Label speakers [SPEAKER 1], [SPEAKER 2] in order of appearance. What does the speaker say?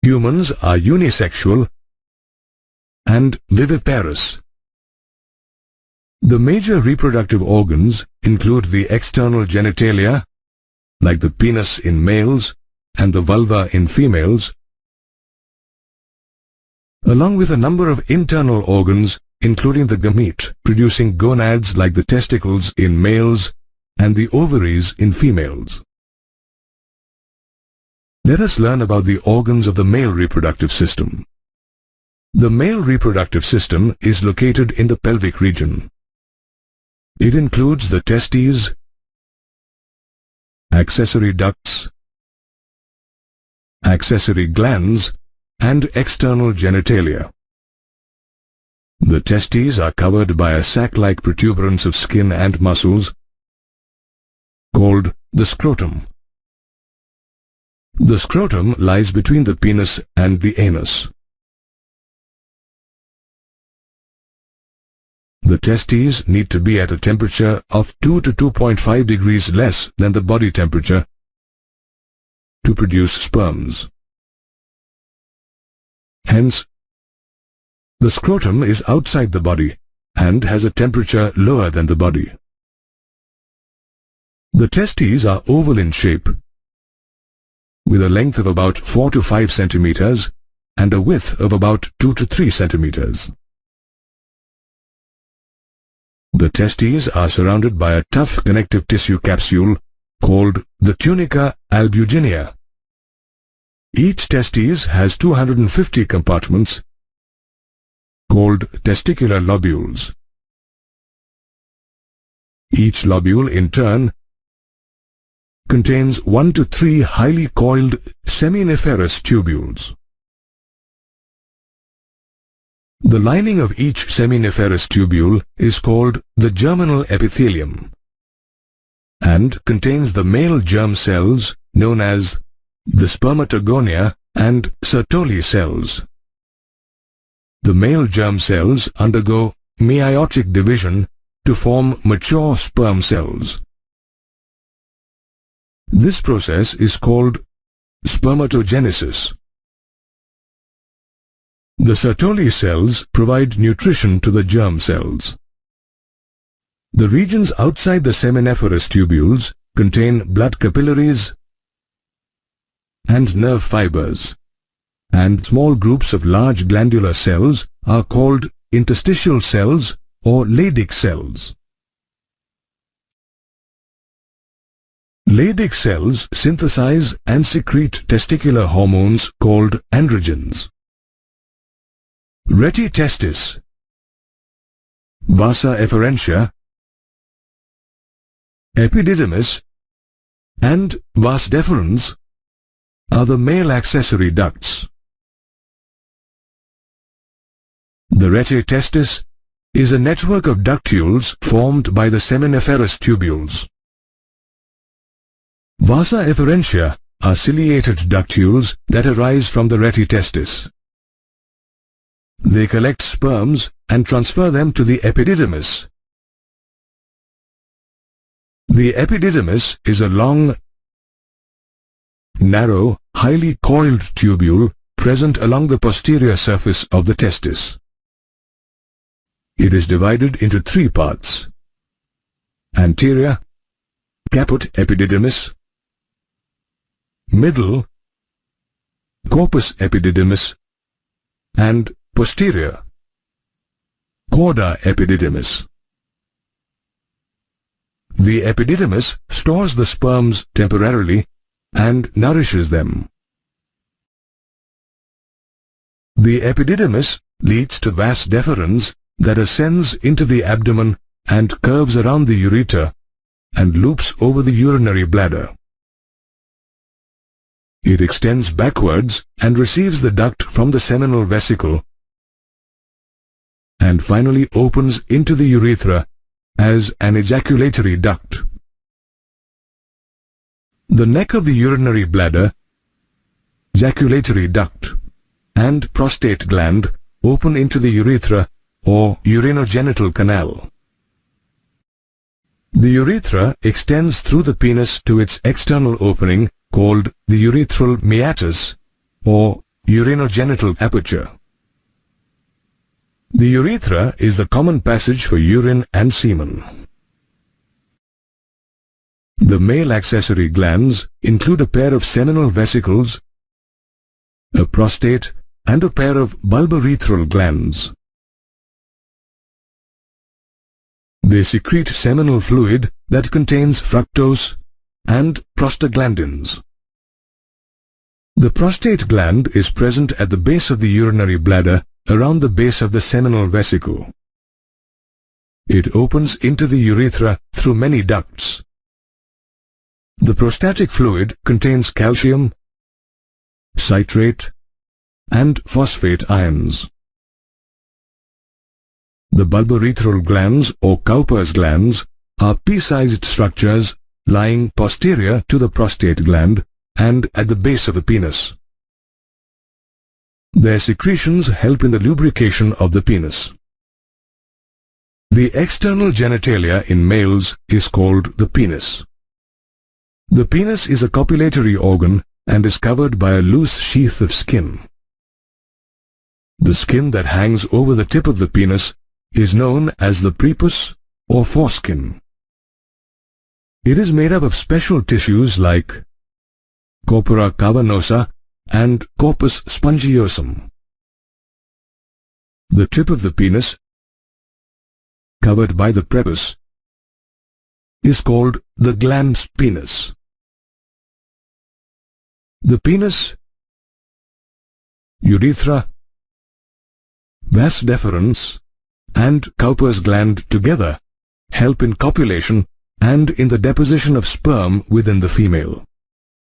[SPEAKER 1] Humans are unisexual and viviparous. The major reproductive organs include the external genitalia, like the penis in males and the vulva in females, along with a number of internal organs including the gamete-producing gonads like the testicles in males and the ovaries in females. Let us learn about the organs of the male reproductive system. The male reproductive system is located in the pelvic region. It includes the testes, accessory ducts, accessory glands, and external genitalia. The testes are covered by a sac-like protuberance of skin and muscles called the scrotum. The scrotum lies between the penis and the anus. The testes need to be at a temperature of 2 to 2.5 degrees less than the body temperature to produce sperms. Hence, the scrotum is outside the body and has a temperature lower than the body. The testes are oval in shape, with a length of about 4 to 5 centimeters and a width of about 2 to 3 centimeters. The testes are surrounded by a tough connective tissue capsule called the tunica albuginea. Each testes has 250 compartments called testicular lobules. Each lobule, in turn, contains 1 to 3 highly coiled seminiferous tubules. The lining of each seminiferous tubule is called the germinal epithelium and contains the male germ cells known as the spermatogonia and Sertoli cells. The male germ cells undergo meiotic division to form mature sperm cells. This process is called spermatogenesis. The Sertoli cells provide nutrition to the germ cells. The regions outside the seminiferous tubules contain blood capillaries and nerve fibers, and small groups of large glandular cells are called interstitial cells or Leydig cells. Leydig cells synthesize and secrete testicular hormones called androgens. Reti testis, vasa efferentia, epididymis, and vas deferens are the male accessory ducts. The rete testis is a network of ductules formed by the seminiferous tubules. Vasa efferentia are ciliated ductules that arise from the rete testis. They collect sperms and transfer them to the epididymis. The epididymis is a long, narrow, highly coiled tubule present along the posterior surface of the testis. It is divided into 3 parts: anterior, caput epididymis; middle, corpus epididymis; and posterior, cauda epididymis. The epididymis stores the sperms temporarily and nourishes them. The epididymis leads to vas deferens that ascends into the abdomen and curves around the ureter and loops over the urinary bladder. It extends backwards and receives the duct from the seminal vesicle and finally opens into the urethra as an ejaculatory duct. The neck of the urinary bladder, ejaculatory duct, and prostate gland open into the urethra or urinogenital canal. The urethra extends through the penis to its external opening called the urethral meatus or urinogenital aperture. The urethra is the common passage for urine and semen. The male accessory glands include a pair of seminal vesicles, a prostate, and a pair of bulbourethral glands. They secrete seminal fluid that contains fructose and prostaglandins. The prostate gland is present at the base of the urinary bladder around the base of the seminal vesicle. It opens into the urethra through many ducts. The prostatic fluid contains calcium, citrate, and phosphate ions. The bulbourethral glands or Cowper's glands are pea-sized structures lying posterior to the prostate gland and at the base of the penis. Their secretions help in the lubrication of the penis. The external genitalia in males is called the penis. The penis is a copulatory organ and is covered by a loose sheath of skin. The skin that hangs over the tip of the penis is known as the prepuce or foreskin. It is made up of special tissues like corpora cavernosa and corpus spongiosum. The tip of the penis, covered by the prepuce, is called the glans penis. The penis, urethra, vas deferens, and Cowper's gland together help in copulation and in the deposition of sperm within the female.